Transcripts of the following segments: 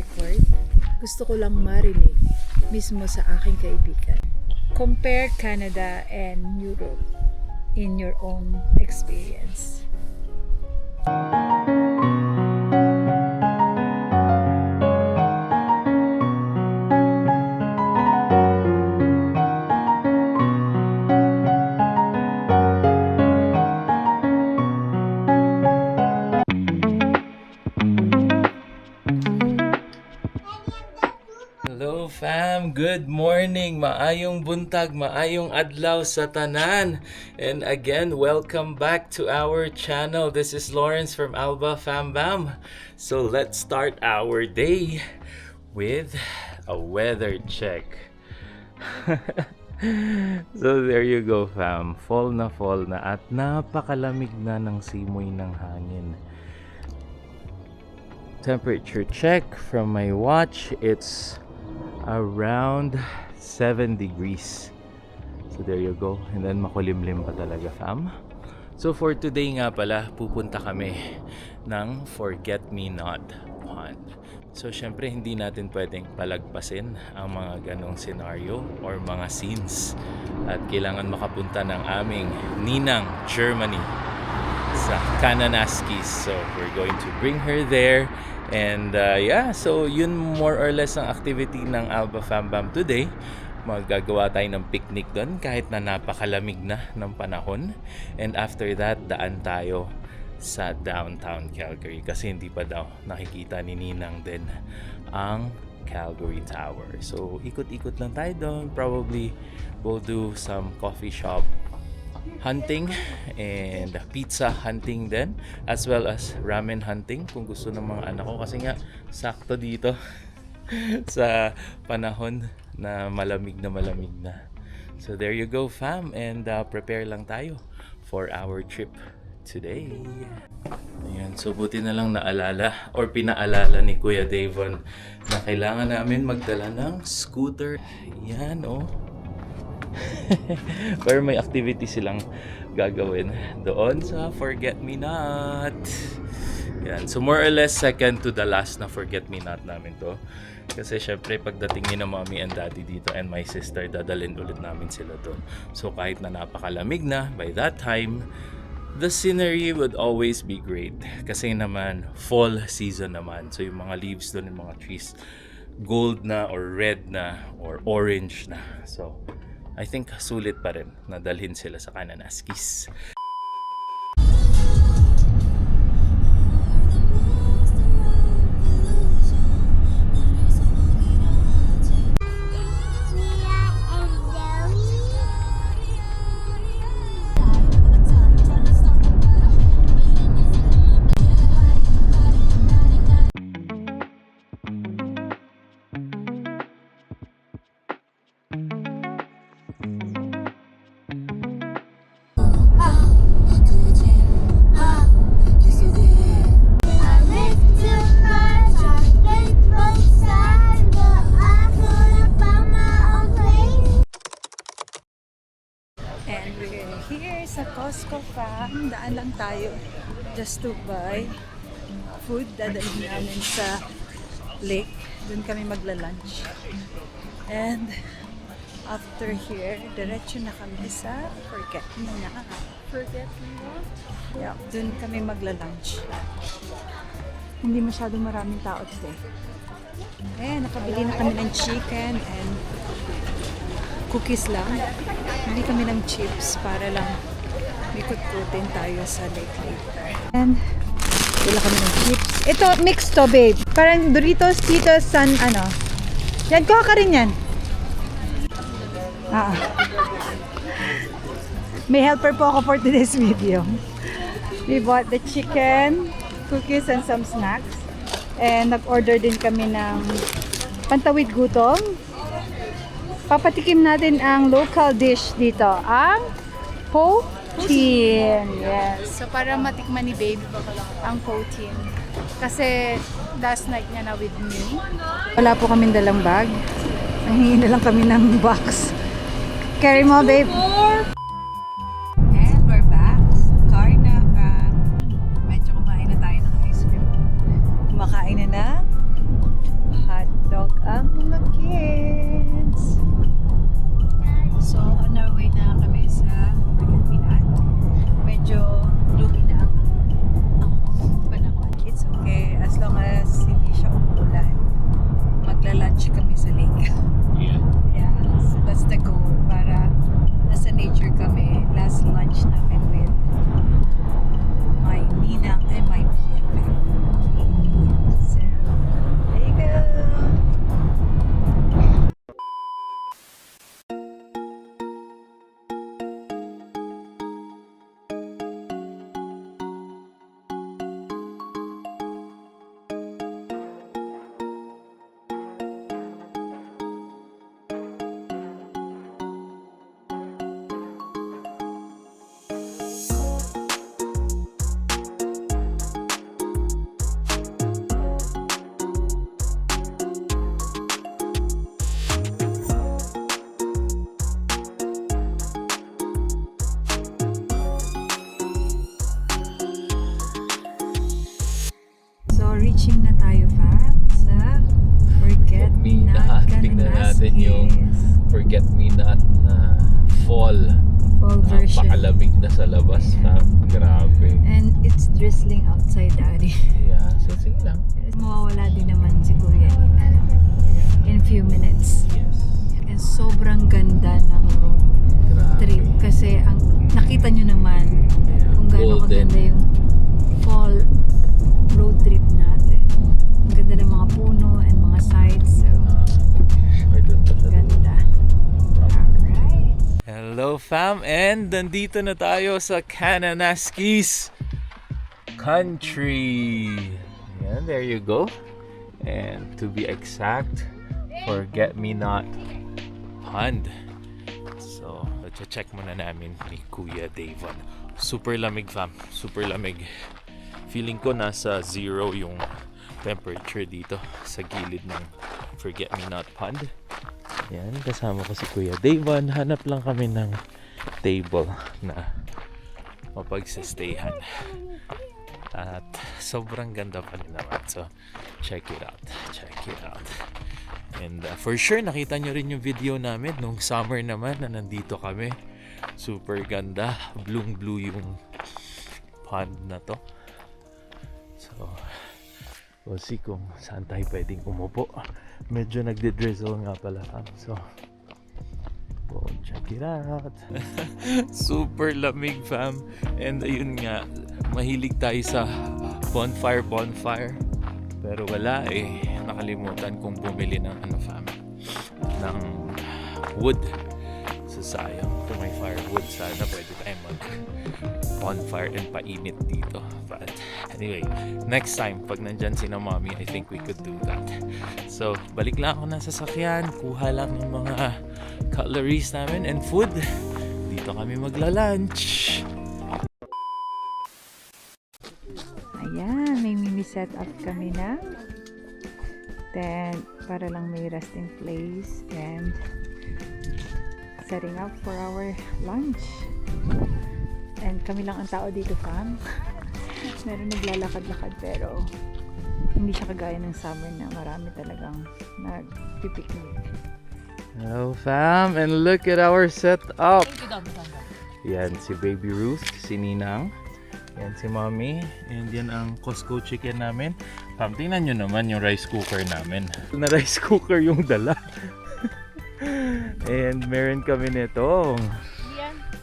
record, gusto ko lang marinig mismo sa aking kaibigan. Compare Canada and Europe in your own experience. Hello fam, good morning, maayong buntag, maayong adlaw sa tanan. And again, welcome back to our channel. This is Lawrence from Alba Fam Bam. So let's start our day with a weather check. So there you go fam, fall na at napakalamig na ng simoy ng hangin. Temperature check from my watch, it's around 7 degrees. So there you go. And then makulimlim pa talaga fam. So for today nga pala, pupunta kami ng Forget Me Not Pond. So syempre hindi natin pwedeng palagpasin ang mga ganong scenario or mga scenes. At kailangan makapunta ng aming ninang Germany sa Kananaskis. So we're going to bring her there. And so yun more or less ang activity ng Alba Fam Bam today. Magagawa tayo ng picnic doon kahit na napakalamig na ng panahon. And after that, daan tayo sa downtown Calgary kasi hindi pa daw nakikita ni Ninang din ang Calgary Tower. So ikot-ikot lang tayo doon. Probably we'll do some coffee shop hunting and pizza hunting din, as well as ramen hunting kung gusto ng mga anak ko kasi nga sakto dito sa panahon na malamig na. So there you go fam, and prepare lang tayo for our trip today. Ayan, so buti na lang naalala or pinaalala ni Kuya Davon na kailangan namin magdala ng scooter. Yan pero may activity silang gagawin doon sa Forget Me Not. Yan. So more or less second to the last na Forget Me Not namin to. Kasi syempre pagdating ni na mommy and daddy dito and my sister, dadalhin ulit namin sila doon. So kahit na napakalamig na, by that time, the scenery would always be great. Kasi naman, fall season naman. So yung mga leaves doon, yung mga trees, gold na or red na or orange na. So I think sulit pa rin na dalhin sila sa Kananaskis. And we're here sa Costco fam. Daan lang tayo just to buy food. Dadalhin namin sa lake. Doon kami magla-lunch. And after here, diretso na kami sa Forget Me Not. Forget Me Not? Yeah, doon kami magla-lunch. Hindi masyadong maraming tao today. Nakabili na kami ng chicken and cookies lang. Bili kami ng chips para lang mikot-kutin tayo sa lake later. And wala kami ng chips. Ito, mixed to, babe. Parang Doritos, Cheetos, Yan, kuha ka rin yan. May helper po ako for today's video. We bought the chicken, cookies, and some snacks. And nag-order din kami ng pantawid gutom. Papatikim natin ang local dish dito, ang poutine. Yes. So para matikman ni babe ang poutine. Kasi last night niya na with me. Wala po kaming dalang bag. Nanghingi na lang kami ng box. Carry mo, babe. And we're back. Car na medyo kumain na tayo ng ice cream. Kumakain na ng tingnan Canon natin yung Maskis. Forget Me Not na fall. Fall version. Napakalamig na sa labas, fam. Grabe. And it's drizzling outside, Daddy. Yeah, so sige lang. Mawawala din naman siguro yan in few minutes. Yes. And sobrang ganda ng road Grabe. trip kasi ang nakita nyo naman kung gaano Golden. kaganda yung fall road trip natin. Ang ganda ng mga puno and mga sites. So, ganda. Alright. Hello fam, and nandito na tayo sa Kananaskis Country. Yan, there you go. And to be exact, Forget Me Not Pond. So, check muna namin ni Kuya Davon. Super lamig fam, super lamig. Feeling ko nasa 0 yung temperature dito sa gilid ng Forget Me Not Pond. Yan, kasama ko si Kuya Davon. Hanap lang kami ng table na mapagsa-stayhan. At sobrang ganda pa rin naman. So, check it out. Check it out. And for sure, nakita nyo rin yung video namin nung summer naman na nandito kami. Super ganda. Blue yung pond na to. So, we'll see kung saan tayo pwedeng umupo. Medyo nagde-drizzle nga pala. So, go check it out. Super lamig fam. And ayun nga, mahilig tayo sa bonfire. Pero wala eh. Nakalimutan kong bumili ng fam, ng wood. So sayang, kung may firewood, sana pwede tayo mag bonfire and painit dito. But anyway, next time pag nandyan si na mommy, I think we could do that. So balik lang ako ng sasakyan, kuha lang ng mga cutleries namin and food. Dito kami magla-lunch. Ayan, may mini setup kami na tent para lang may resting place and setting up for our lunch. And kami lang ang tao dito, fam. Meron naglalakad-lakad pero hindi siya kagaya ng summer na marami talagang nagpipiknik. Hello fam, and look at our setup. Yan si Baby Ruth, si Ninang. Yan si Mommy. And yan ang Costco chicken namin. Fam, tingnan nyo naman yung rice cooker namin. Na rice cooker yung dala. And meron kami nito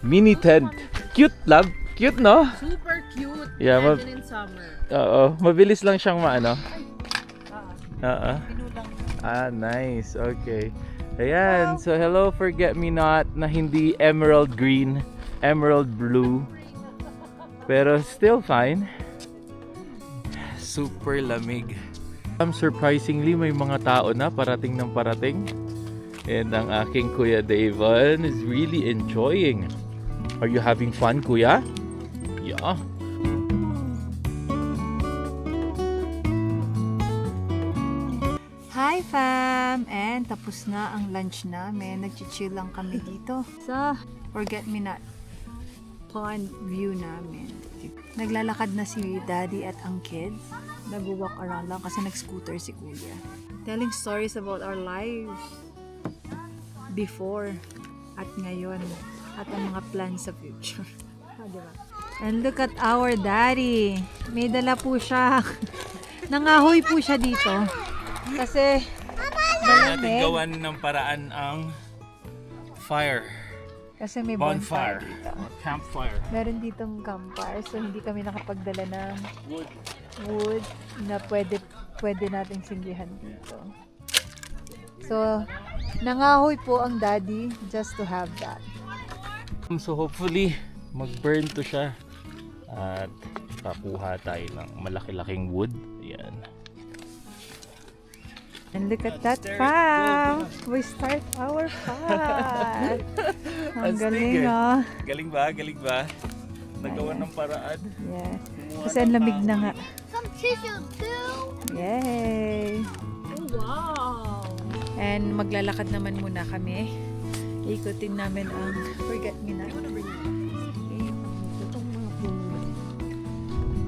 mini tent. Cute love. Cute no? Super cute. Yeah, Imagine in summer. Oo, mabilis lang siyang maano. Oo. Pinulang Ah, nice. Okay. Ayan. So, hello Forget Me Not na hindi emerald green, emerald blue. Pero still fine. Super lamig. Surprisingly, may mga tao na parating ng parating. And ang aking Kuya Davon is really enjoying. Are you having fun, Kuya? Yeah. Hi fam! And tapos na ang lunch namin. Nag-chill lang kami dito sa Forget Me Not pond view namin. Naglalakad na si Daddy at ang kids. Nag-walk around lang kasi nag-scooter si Kuya. Telling stories about our lives before at ngayon at ang mga plans sa future. Diba? And look at our Daddy. May dala po siya. Nangahoy po siya dito. Kasi Natin gawan ng paraan ang fire. Kasi may Bonfire. bonfire dito. Campfire. Meron ditong campfire, so hindi kami nakapagdala ng wood na pwede nating singgihan dito. So, nangahoy po ang Daddy just to have that. So hopefully, mag-burn to siya. At kakuha tayo ng malaki-laking wood. Ayan. And look at that fam! We start our fun! Ang galing ah! Galing ba? Galing ba? Nagawa ng paraan. Yeah. Kasi ang lamig na nga. Some tissue too. Yay! Oh, wow. And maglalakad naman muna kami. Ikutin namin ang Forget Me Not.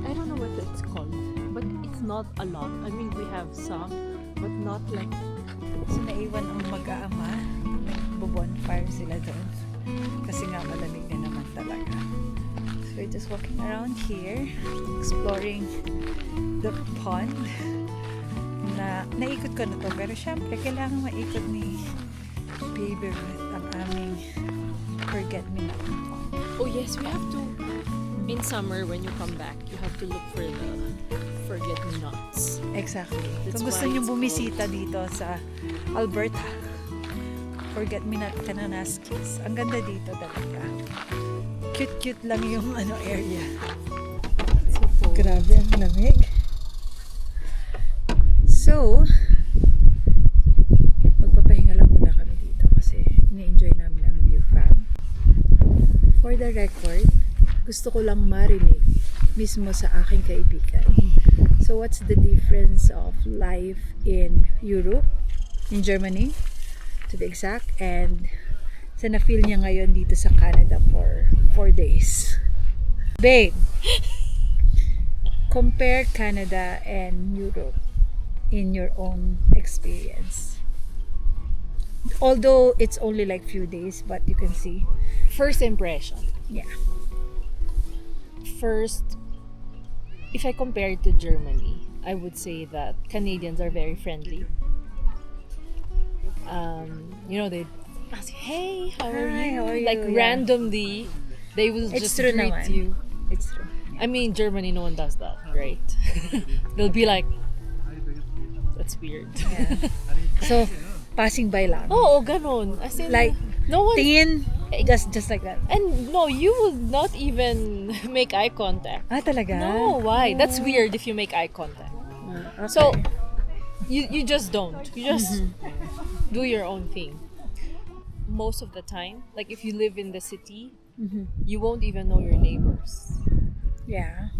I don't know what it's called, but it's not a lot. I mean, we have some, but not like So naiwan ang mag-aama. Nag-bonfire sila doon. Kasi nga malamig na naman talaga. So we're just walking around here, exploring the pond. Na naikot ko na to, pero syempre kailangan maikot ni Baby Ruth ang aming forget-me-not pond. Oh yes, we have to. In summer, when you come back, you have to look for the forget-me-nots. Exactly. That's Kung gusto why niyo it's bumisita dito sa Alberta, Forget-Me-Not Kananaskis. Ang ganda dito talaga. Cute-cute lang yung area. So cool. Grabe ang lamig. So, magpapahinga lang muna kami dito kasi ini-enjoy namin ang view from. For the record, gusto ko lang marinig mismo sa aking kaibigan. So, what's the difference of life in Europe, in Germany, to be exact, and sa na-feel niya ngayon dito sa Canada for 4 days. Babe, compare Canada and Europe in your own experience. Although it's only like few days, but you can see, First impression. yeah. First, if I compare it to Germany, I would say that Canadians are very friendly. They ask, "Hey, how are Hi, you?" how are you? Like Yeah. randomly, they will It's just true greet naman. you. It's true. I mean, Germany, no one does that, right? They'll be like, "That's weird." Yeah. So, passing by lang. Oo, ganon. As in, Like, no one. tingin, just like that. And no, you will not even make eye contact. Ah, talaga? No, why? That's weird if you make eye contact. Ah, okay. So, you just don't. You just do your own thing. Most of the time, like if you live in the city, you won't even know your neighbors. Yeah.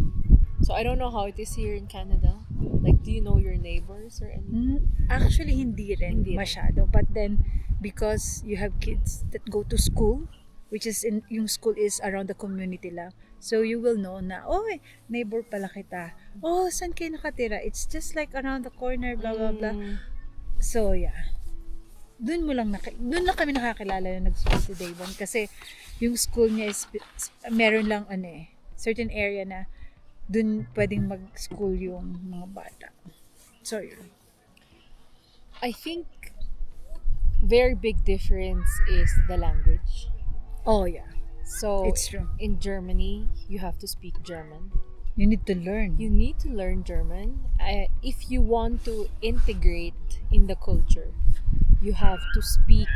So I don't know how it is here in Canada. Like, do you know your neighbors or anything? Actually, hindi rin Hindi rin. masyado. But then, because you have kids that go to school, which is yung school is around the community lang. So, you will know na, oh, neighbor pala kita. Oh, saan kayo nakatira? It's just like around the corner, blah, blah, blah. So, yeah. Doon lang kami nakakilala na nag-school si Davon. Kasi, yung school niya is, meron lang, certain area na doon pwedeng mag-school yung mga bata. So, yun. I think very big difference is the language. Oh, yeah. So It's true. in Germany, you have to speak German. You need to learn. You need to learn German. If you want to integrate in the culture, you have to speak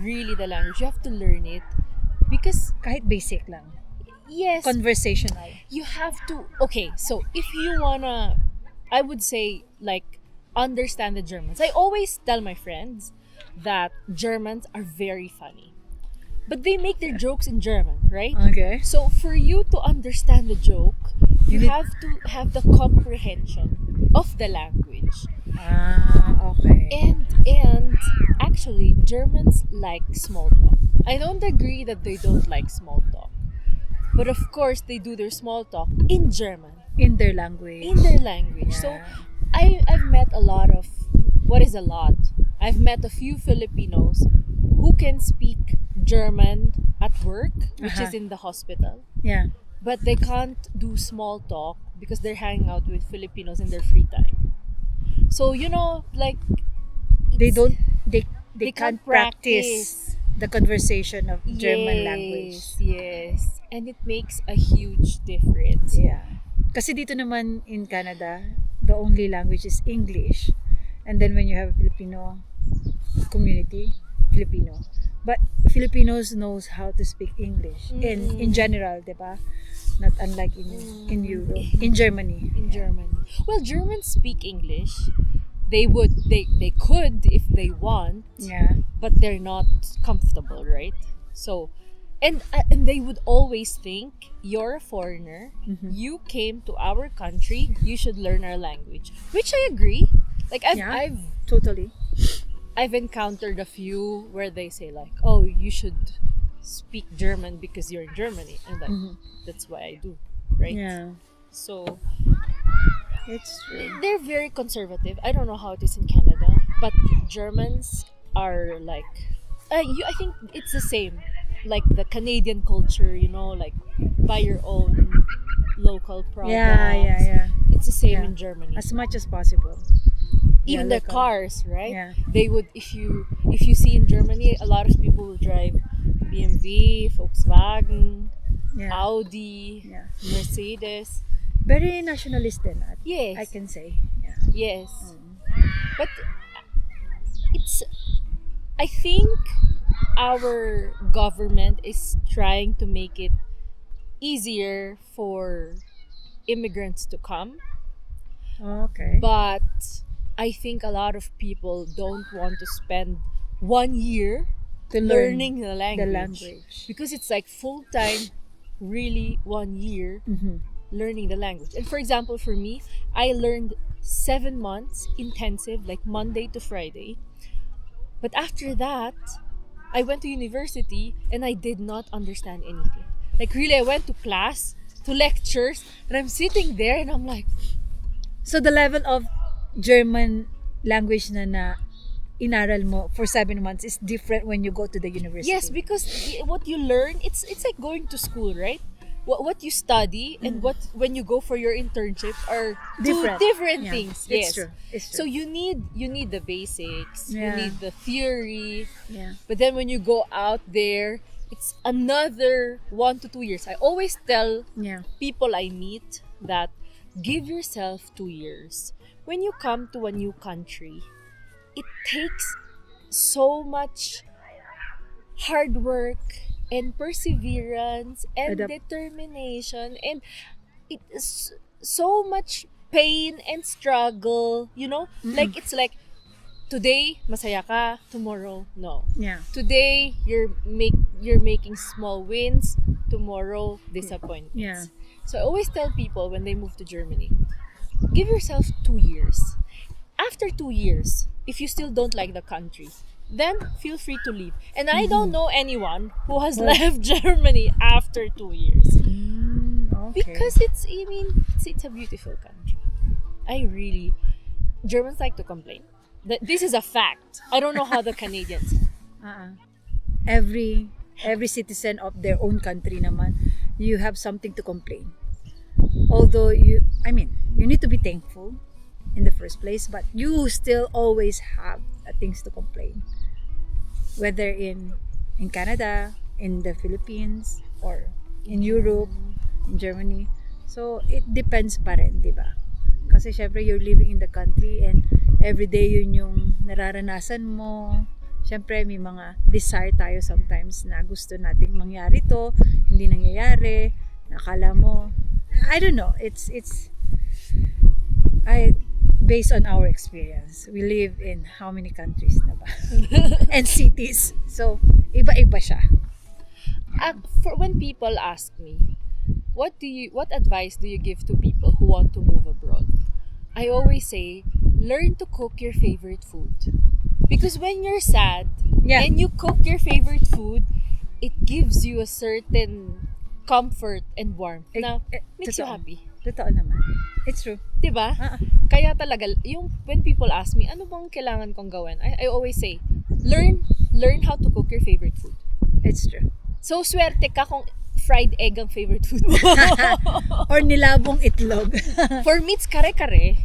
really the language. You have to learn it because Kahit basic lang. yes, Conversational. you have to. Okay, so if you wanna, I would say like understand the Germans. I always tell my friends that Germans are very funny, but they make their jokes in German, right? Okay. So for you to understand the joke, you need- have to have the comprehension of the language. Ah, okay. And actually Germans like small talk. I don't agree that they don't like small talk. But of course they do their small talk in German, In their language. in their language. So Yeah. I've met a lot of, what is a lot? I've met a few Filipinos who can speak German at work, which is in the hospital. Yeah. But they can't do small talk because they're hanging out with Filipinos in their free time. So, like They it's- don't, they they can't can't practice the conversation of German Yes, language. Yes. And it makes a huge difference. Yeah. Kasi dito naman in Canada, the only language is English. And then when you have Filipino community, Filipino. But Filipinos knows how to speak English in general, 'di ba? Not unlike in Europe, in Germany. In Germany. Well, Germans speak English. They could if they want, Yeah. but they're not comfortable, right? So, and they would always think you're a foreigner. You came to our country. You should learn our language, which I agree. Like Yeah. I've Totally. encountered a few where they say like, "Oh, you should speak German because you're in Germany," and like that's why I do, right? Yeah. So It's true. they're very conservative. I don't know how it is in Canada, But Germans are like, I think it's the same, like the Canadian culture, like buy your own local products. Yeah. It's the same Yeah. in Germany. As much as possible. Even Yeah, their local. cars, right? Yeah. They would, if you see in Germany, a lot of people will drive BMW, Volkswagen, Yeah. Audi, Yeah. Mercedes. Very nationalist din, Yes. I can say. Yeah. Yes. But it's, I think our government is trying to make it easier for immigrants to come, Okay. but I think a lot of people don't want to spend 1 year To learning the the language, language. because it's like full time, really 1 year learning the language. And for example, for me, I learned 7 months intensive, like Monday to Friday. But after that, I went to university and I did not understand anything. Like really, I went to class, to lectures, and I'm sitting there and I'm like, So the level of German language na inaral mo for 7 months is different when you go to the university. yes, because what you learn, it's like going to school, right? What you study and what when you go for your internship are Different. two different Yeah, things. it's Yes. true. It's So true. you need the basics, you Yeah. need the theory, Yeah. but then when you go out there, it's another 1 to 2 years. I always tell Yeah. people I meet that give yourself 2 years. When you come to a new country, it takes so much hard work and perseverance and Adapt- determination, and it is so much pain and struggle, like it's like today masaya ka, tomorrow no. Yeah. Today you're making small wins, tomorrow disappointments. Yeah. So I always tell people when they move to Germany, give yourself 2 years. After 2 years, if you still don't like the country, then feel free to leave. And I don't know anyone who has left Germany after 2 years, Okay. because it's a beautiful country. Germans like to complain. This is a fact. I don't know how the Canadians. every citizen of their own country naman, you have something to complain. Although you need to be thankful in the first place, but you still always have things to complain. Whether in Canada, in the Philippines, or in Europe, in Germany. So it depends pa rin, di ba? Kasi syempre you're living in the country and everyday yun yung nararanasan mo. Syempre may mga desire tayo sometimes na gusto nating mangyari to, hindi nangyayari, nakala mo. I don't know, it's based on our experience. We live in how many countries na ba? And cities. So, iba-iba siya. For when people ask me, what advice do you give to people who want to move abroad? I always say, learn to cook your favorite food. Because when you're sad Yeah. and you cook your favorite food, it gives you a certain comfort and warmth na makes you Totoo. happy. Totoo naman. It's true. Diba? Kaya talaga, when people ask me, ano bang kailangan kong gawin? I always say, learn how to cook your favorite food. It's true. So, swerte ka kung fried egg ang favorite food mo. Or nilabong itlog. For me, it's kare-kare.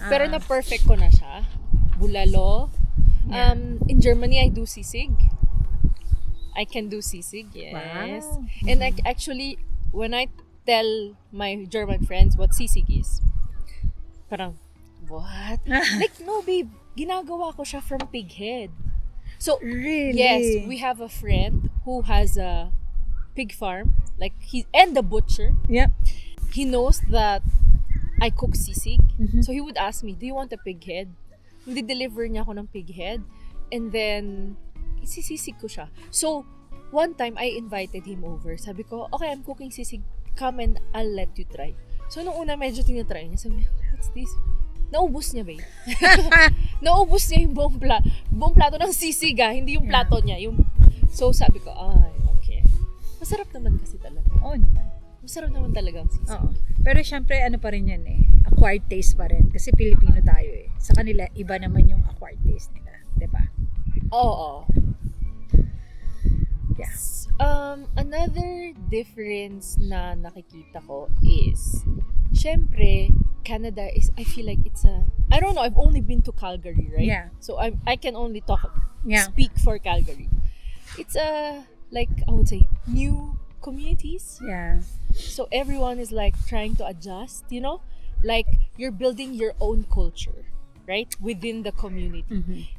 Pero na-perfect ko na siya. Bulalo. Yeah. In Germany, I do sisig. I can do sisig, yes. Wow. And actually, when I tell my German friends what sisig is, parang, what? Like, no, babe. Ginagawa ko siya from pig head. So, Really? yes, we have a friend who has a pig farm, and the butcher. Yep. He knows that I cook sisig. Mhm. So he would ask me, do you want a pig head? Hindi deliver niya ako ng pig head. And then, isisisig ko siya. So, one time, I invited him over. Sabi ko, okay, I'm cooking sisig. Come and I'll let you try. So, nung una, medyo tinatry niya. Sabi niya, what's this? Naubos niya, babe. Naubos niya yung buong plato ng sisig, hindi yung plato niya. So, sabi ko, ay, okay. Masarap naman kasi talaga. Oo naman. Masarap naman talaga ang sisig. Oo. Pero syempre, ano pa rin yan eh. Acquired taste pa rin. Kasi Pilipino tayo eh. Sa kanila, iba naman yung acquired taste nila. Diba? Oo. Yeah. Another difference na nakikita ko is, syempre, Canada is, I feel like it's a, I don't know, I've only been to Calgary, right? Yeah. So I can only Yeah. speak for Calgary. It's like, I would say, new communities. Yeah. So everyone is like trying to adjust, like you're building your own culture, right? Within the community. Mhm.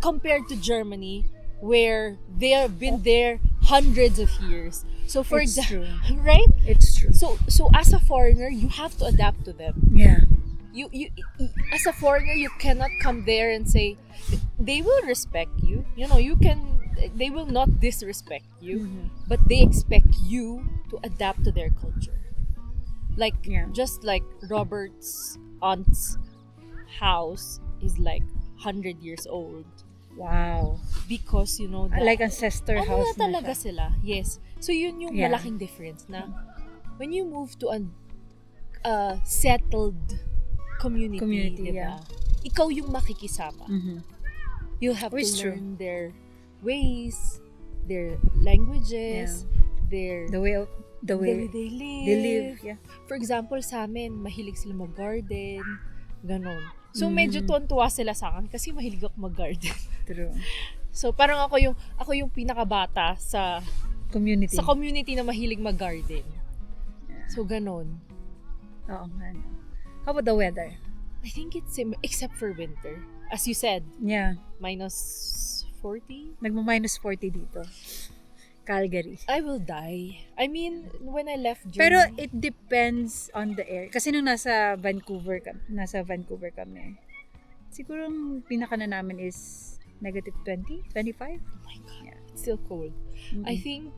Compared to Germany, where they have been there hundreds of years. So for It's example, true. right? It's true. So as a foreigner, you have to adapt to them. Yeah. You as a foreigner, you cannot come there and say they will respect you. They will not disrespect you, but they expect you to adapt to their culture. Like just like Robert's aunt's house is like 100 years old. Wow. Because Like ancestor ano house na na talaga siya. sila. Yes. So yun yung Yeah. malaking difference na when you move to a settled community, yeah. diba? Ikaw yung makikisama. Mhm. You'll have Which is to true. learn their ways, their languages, their The way the way they live. they live. Yeah. For example, sa amin, mahilig sila mag-garden. Ganon. So, Mm. medyo tuwan-tuwa sila sa akin kasi mahilig ako mag-garden. True. So, parang ako yung pinakabata sa Community. community na mahilig mag-garden. Yeah. So, ganon. Oo nga. No. How about the weather? I think it's except for winter. As you said, Yeah. minus 40? Nagma-minus 40 dito. Calgary. I will die. I mean, when I left Germany... Pero it depends on the area. Kasi nung nasa Vancouver kami, siguro ang pinaka na namin is negative 20, 25. oh my God, Yeah. it's still cold. Mm-mm. I think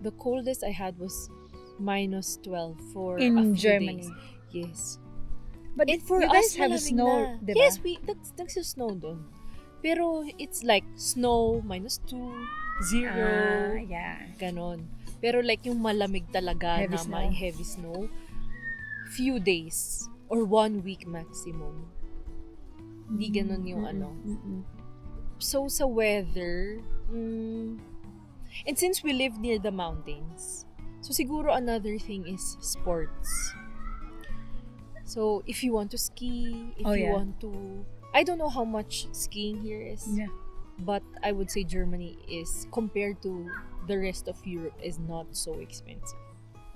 the coldest I had was minus 12 for In a few Germany. days. Yes. But And for you us, guys have malamig snow, na. diba? Yes, nagsa-snow doon. Pero it's like snow, minus 2, 0, Yeah. ganon. Pero like yung malamig talaga Heavy na snow. may heavy snow, few days or 1 week maximum. Hindi ganon yung ano. Mm-mm. So sa weather, and since we live near the mountains, so siguro another thing is sports. So if you want to ski, if you want to, I don't know how much skiing here is, Yeah. but I would say Germany is, compared to the rest of Europe, is not so expensive.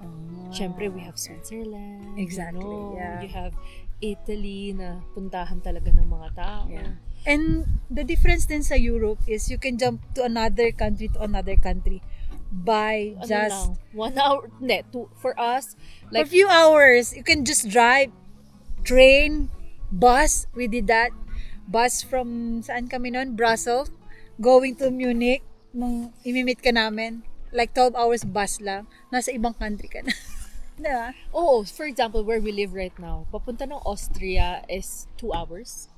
Oh, Siyempre, we have okay. Switzerland. Exactly, yeah. You have Italy na puntahan talaga ng mga tao. Yeah. And the difference din sa Europe is you can jump to another country by Ano just lang, 1 hour, for us, for like, a few hours. You can just drive, train, bus. We did that. Bus from, saan kami nun? Brussels. Going to Munich. Nung imimit ka namin. Like 12 hours bus lang. Nasa ibang country ka na. Diba? oh, for example, where we live right now, papunta ng Austria is 2 hours.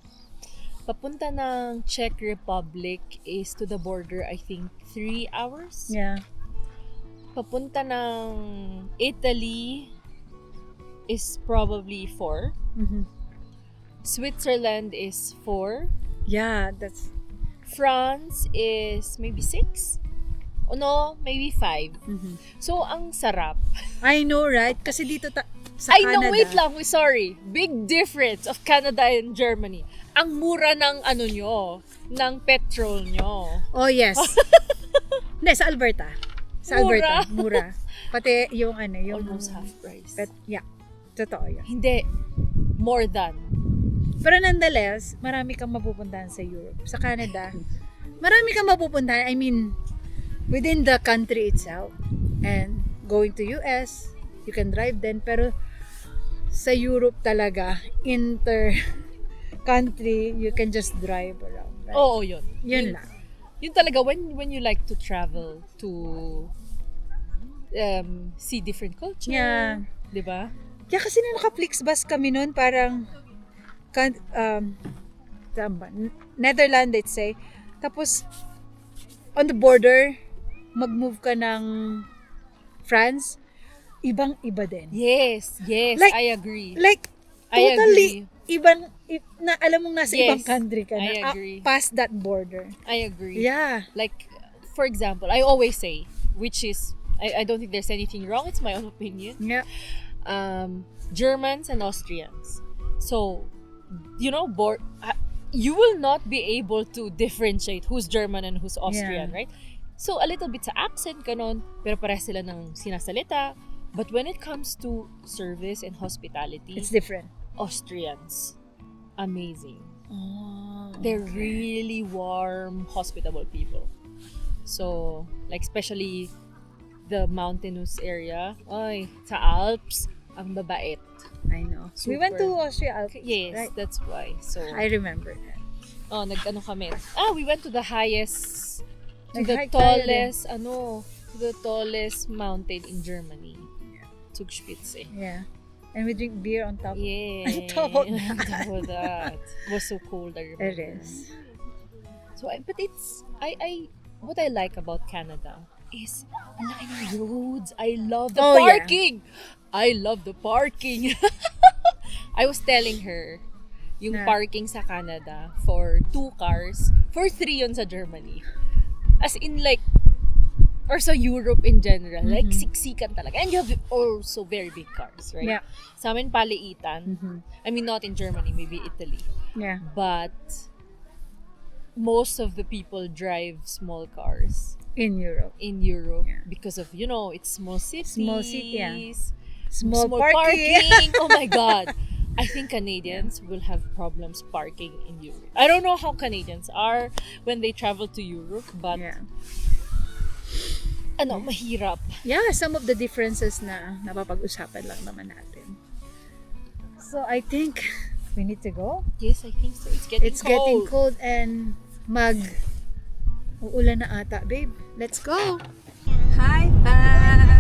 Papunta ng Czech Republic is to the border, I think, 3 hours. Yeah. Papunta ng Italy is probably 4. Mhm. Switzerland is 4. Yeah, that's... France is maybe 6. O no, maybe 5. Mhm. So, ang sarap. I know, right? Kasi dito sa Ay, Canada. no, wait lang. Sorry. Big difference of Canada and Germany. Ang mura ng ng petrol nyo. Oh, yes. Hindi, sa Alberta. Sa Mura. Alberta, mura. Pati yung yung... Almost half price. Yeah, totoo yun. Hindi. More than. Pero nonetheless, marami kang mapupuntahan sa Europe. Sa Canada, marami kang mapupuntahan. I mean, within the country itself. And going to US, you can drive then. Pero sa Europe talaga, inter-country, you can just drive around. Right? Oo, yun. Yun lang. Yun talaga, when you like to travel to see different culture. Yeah. Diba? Kaya kasi nung naka-Flixbus kami noon, parang saan ba? Netherlands, let's say. Tapos, on the border, mag-move ka ng France. ibang-iba din. Yes, yes, Like- I agree. Like, I totally ibang, na alam mong nasa Yes, ibang country ka I na, agree. past that border. I agree. Yeah. Like, for example, I always say, which is, I don't think there's anything wrong, it's my own opinion. Yeah. Germans and Austrians. So, you know, you will not be able to differentiate who's German and who's Austrian, Yeah. right? So, a little bit sa accent, ganon, pero pares sila ng sinasalita. But when it comes to service and hospitality, It's different. Austrians, amazing. Oh, They're really warm, hospitable people. So, like especially the mountainous area, ay, sa Alps, ang babait. I know. We went to Super. Austria Alps. Yes, Right. that's why. So, I remember that. nag-ano kami. We went to the highest, to the Nag-hike tayo tallest, to the tallest mountain in Germany. Zugspitze. Yeah. And we drink beer on top. Yeah. On top of On top of that. It was so cold, I remember. It is. So, but it's, what I like about Canada is, ang laki ng roads. I love the Oh, yeah. parking. I love the parking. I was telling her, yung Na? parking sa Canada for 2 cars, for 3 yun sa Germany. As in like, or sa Europe in general, like siksikan talaga. And you have also very big cars, right? Yeah. Sa amin, paliitan. Mhm. I mean, not in Germany, maybe Italy. Yeah. But most of the people drive small cars In Europe. in Europe Yeah. because of, it's small cities. Small city, yeah. Small parking. parking. Oh my God. I think Canadians will have problems parking in Europe. I don't know how Canadians are when they travel to Europe, but Yeah. mahirap. Yeah, some of the differences na napapag-usapan lang naman natin. So, I think we need to go. Yes, I think so. It's getting It's cold. getting cold and uulan na ata, babe. Let's go! Hi, fam!